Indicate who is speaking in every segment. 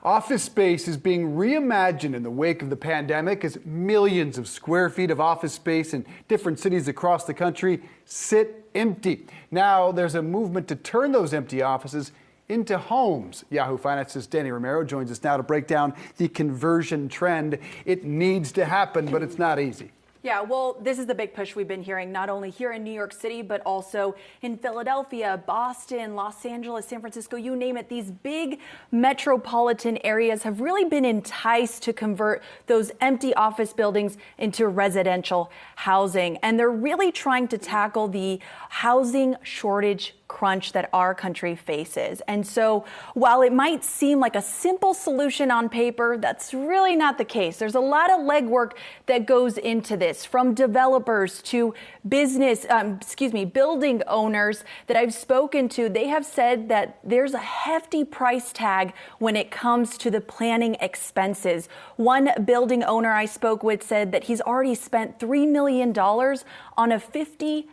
Speaker 1: Office space is being reimagined in the wake of the pandemic as millions of square feet of office space in different cities across the country sit empty. Now there's a movement to turn those empty offices into homes. Yahoo Finance's Dani Romero joins us now to break down the conversion trend. It needs to happen, but it's not easy.
Speaker 2: Yeah, well, this is the big push we've been hearing, not only here in New York City, but also in Philadelphia, Boston, Los Angeles, San Francisco, you name it. These big metropolitan areas have really been enticed to convert those empty office buildings into residential housing. And they're really trying to tackle the housing shortage crunch that our country faces. And so while it might seem like a simple solution on paper, that's really not the case. There's a lot of legwork that goes into this, from developers to building owners that I've spoken to. They have said that there's a hefty price tag when it comes to the planning expenses. One building owner I spoke with said that he's already spent $3 million on a $50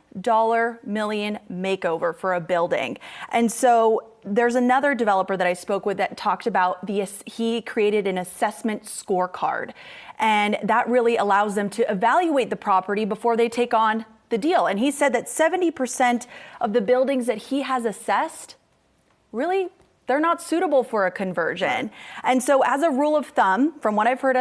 Speaker 2: million makeover for a building. And so there's another developer that I spoke with that talked about he created an assessment scorecard, and that really allows them to evaluate the property before they take on the deal. And he said that 70% of the buildings that he has assessed, really, they're not suitable for a conversion. And so as a rule of thumb, from what I've heard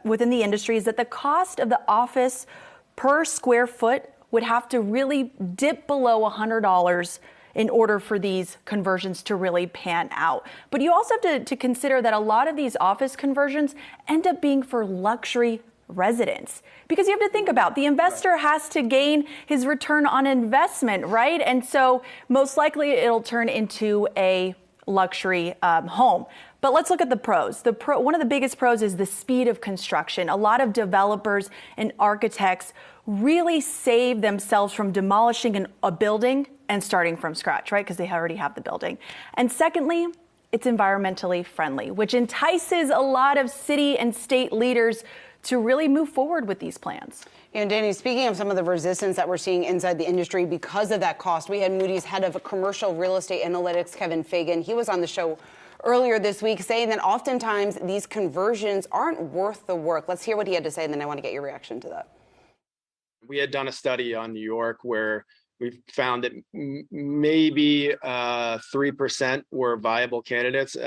Speaker 2: within the industry, is that the cost of the office per square foot would have to really dip below $100 in order for these conversions to really pan out. But you also have to consider that a lot of these office conversions end up being for luxury residents, because you have to think about the investor has to gain his return on investment, right? And so most likely it'll turn into a luxury home. But let's look at the pros. One of the biggest pros is the speed of construction. A lot of developers and architects really save themselves from demolishing a building and starting from scratch, right? Because they already have the building. And secondly, it's environmentally friendly, which entices a lot of city and state leaders to really move forward with these plans.
Speaker 3: And Dani, speaking of some of the resistance that we're seeing inside the industry because of that cost, we had Moody's head of commercial real estate analytics, Kevin Fagan. He was on the show earlier this week saying that oftentimes these conversions aren't worth the work. Let's hear what he had to say, and then I want to get your reaction to that.
Speaker 4: We had done a study on New York where we found that maybe 3% were viable candidates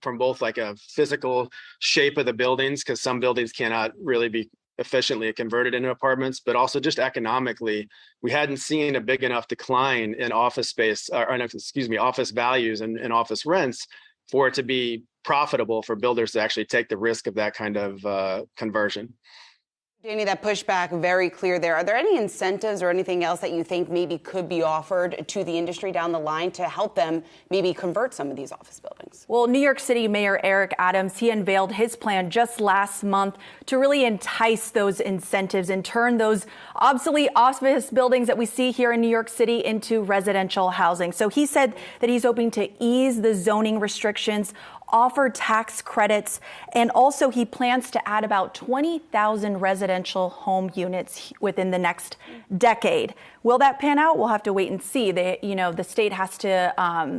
Speaker 4: from both like a physical shape of the buildings, because some buildings cannot really be efficiently converted into apartments, but also just economically, we hadn't seen a big enough decline in office space, office values and office rents for it to be profitable for builders to actually take the risk of that kind of conversion.
Speaker 3: Dani, that pushback, very clear there. Are there any incentives or anything else that you think maybe could be offered to the industry down the line to help them maybe convert some of these office buildings?
Speaker 2: Well, New York City Mayor Eric Adams, he unveiled his plan just last month to really entice those incentives and turn those obsolete office buildings that we see here in New York City into residential housing. So he said that he's hoping to ease the zoning restrictions, offer tax credits, and also he plans to add about 20,000 residential home units within the next decade. Will that pan out? We'll have to wait and see. The state has to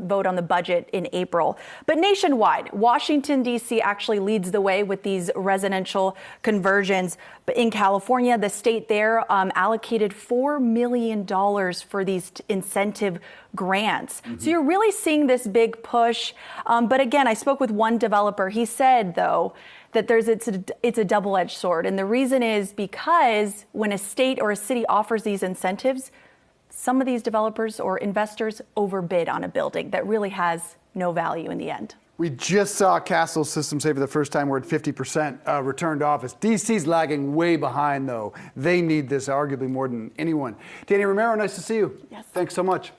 Speaker 2: vote on the budget in April. But nationwide, Washington, D.C. actually leads the way with these residential conversions. But in California, the state there allocated $4 million for these incentive grants. So you're really seeing this big push. But again, I spoke with one developer. He said, though, that it's a double-edged sword. And the reason is because when a state or a city offers these incentives, some of these developers or investors overbid on a building that really has no value in the end.
Speaker 1: We just saw Castle Systems say for the first time we're at 50% return to office. DC's lagging way behind, though. They need this arguably more than anyone. Dani Romero, nice to see you.
Speaker 2: Yes.
Speaker 1: Thanks so much.